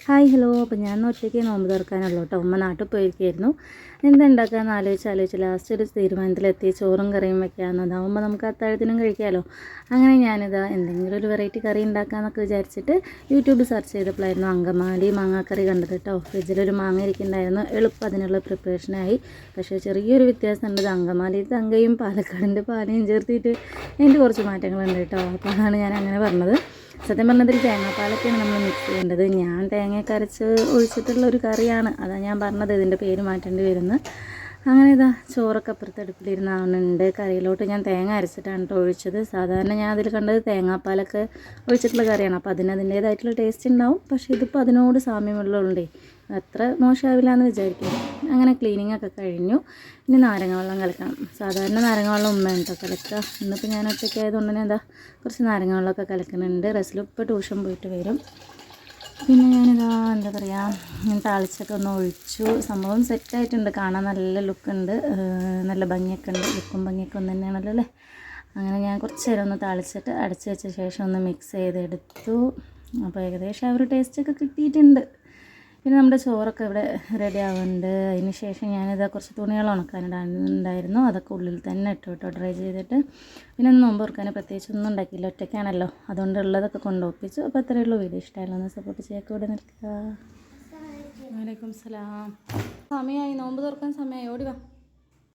Hi hello. അപ്പോൾ ഞാൻ ഒറ്റയ്ക്ക് നോമ്പ് തുറക്കാനുള്ളൂ കേട്ടോ. ഉമ്മ നാട്ടിൽ പോയിരിക്കുകയായിരുന്നു. എന്തുണ്ടാക്കാമെന്ന് ആലോചിച്ച് ലാസ്റ്റ് ഒരു തീരുമാനത്തിലെത്തി. ചോറും കറിയും വെക്കാമെന്നതാവുമ്പോൾ നമുക്ക് അത്താഴത്തിനും കഴിക്കാമല്ലോ. അങ്ങനെ ഞാനിതാ എന്തെങ്കിലും ഒരു വെറൈറ്റി കറി ഉണ്ടാക്കാമെന്നൊക്കെ വിചാരിച്ചിട്ട് യൂട്യൂബ് സെർച്ച് ചെയ്തപ്പോഴായിരുന്നു അങ്കമാലി മാങ്ങാക്കറി കണ്ടത് കേട്ടോ. ഫ്രിഡ്ജിലൊരു മാങ്ങ ഇരിക്കുന്നുണ്ടായിരുന്നു. എളുപ്പം അതിനുള്ള പ്രിപ്പറേഷനായി. പക്ഷേ ചെറിയൊരു വ്യത്യാസമുണ്ട്. ഇത് അങ്കമാലിയിലത്തെ അങ്കയും പാലക്കാടിൻ്റെ പാലയും ചേർത്തിട്ട് അതിൻ്റെ കുറച്ച് മാറ്റങ്ങളുണ്ട് കേട്ടോ. അപ്പോൾ അതാണ് ഞാൻ അങ്ങനെ പറഞ്ഞത്. സത്യം പറഞ്ഞതിൽ തേങ്ങാപ്പാലൊക്കെയാണ് നമ്മൾ മിക്സ് ചെയ്യേണ്ടത്. ഞാൻ തേങ്ങയൊക്കെ അരച്ച് ഒഴിച്ചിട്ടുള്ള ഒരു കറിയാണ്, അതാണ് ഞാൻ പറഞ്ഞത് ഇതിൻ്റെ പേര് മാറ്റേണ്ടി വരുന്നത്. അങ്ങനെ ഇതാ ചോറൊക്കെ അപ്പുറത്ത് അടുപ്പിലിരുന്നാവുന്നുണ്ട്. കറിയിലോട്ട് ഞാൻ തേങ്ങ അരച്ചിട്ടാണ് കേട്ടോ ഒഴിച്ചത്. സാധാരണ ഞാൻ അതിൽ കണ്ടത് തേങ്ങാപ്പാലൊക്കെ ഒഴിച്ചിട്ടുള്ള കറിയാണ്, അപ്പോൾ അതിൻ്റേതായിട്ടുള്ള ടേസ്റ്റ് ഉണ്ടാവും. പക്ഷേ ഇതിപ്പോൾ അതിനോട് സാമ്യമുള്ളതുകൊണ്ടേ അത്ര മോശമാവില്ല എന്ന് വിചാരിക്കുന്നു. അങ്ങനെ ക്ലീനിങ് ഒക്കെ കഴിഞ്ഞു. ഇനി നാരങ്ങ വെള്ളം കലക്കണം. സാധാരണ നാരങ്ങ വെള്ളം ഉമ്മയാണ് കേട്ടോ കലക്കുക. ഇന്നിപ്പോൾ ഞാൻ ഒറ്റയ്ക്ക് ആയതുകൊണ്ട് തന്നെ എന്താ കുറച്ച് നാരങ്ങ വെള്ളമൊക്കെ കലക്കുന്നുണ്ട്. റസിലിപ്പോൾ ട്യൂഷൻ പോയിട്ട് വരും. പിന്നെ ഞാനിതാ എന്താ പറയുക, ഞാൻ താളിച്ചൊക്കെ ഒന്ന് ഒഴിച്ചു. സംഭവം സെറ്റായിട്ടുണ്ട്. കാണാൻ നല്ല ലുക്കുണ്ട്, നല്ല ഭംഗിയൊക്കെ ഉണ്ട്. ലുക്കും ഭംഗിയൊക്കെ ഒന്ന് തന്നെയാണല്ലോ അല്ലേ. അങ്ങനെ ഞാൻ കുറച്ച് നേരം ഒന്ന് താളിച്ചിട്ട് അടച്ച് വെച്ച ശേഷം ഒന്ന് മിക്സ് ചെയ്തെടുത്തു. അപ്പോൾ ഏകദേശം ആ ഒരു ടേസ്റ്റൊക്കെ കിട്ടിയിട്ടുണ്ട്. പിന്നെ നമ്മുടെ ചോറൊക്കെ ഇവിടെ റെഡി ആവുന്നുണ്ട്. അതിന് ശേഷം ഞാനിതാ കുറച്ച് തുണികൾ ഉണക്കാനിടാനുണ്ടായിരുന്നു. അതൊക്കെ ഉള്ളിൽ തന്നെ ഇട്ടു കേട്ടോ, ഡ്രൈ ചെയ്തിട്ട്. പിന്നെ നോമ്പ് തുറക്കാൻ പ്രത്യേകിച്ച് ഒന്നും ഉണ്ടാക്കിയില്ല, ഒറ്റയ്ക്കാണല്ലോ. അതുകൊണ്ടുള്ളതൊക്കെ കൊണ്ടുപോയിപ്പിച്ചു. അപ്പോൾ അത്രയേ ഉള്ളൂ. വീഡിയോ ഇഷ്ടമായല്ലോ, ഒന്ന് സപ്പോർട്ട് ചെയ്യാൻ കൂടെ നിൽക്കുക. വലൈക്കും സലാം. സമയമായി, നോമ്പ് തുറക്കാൻ സമയമായി. ഓടി വാ.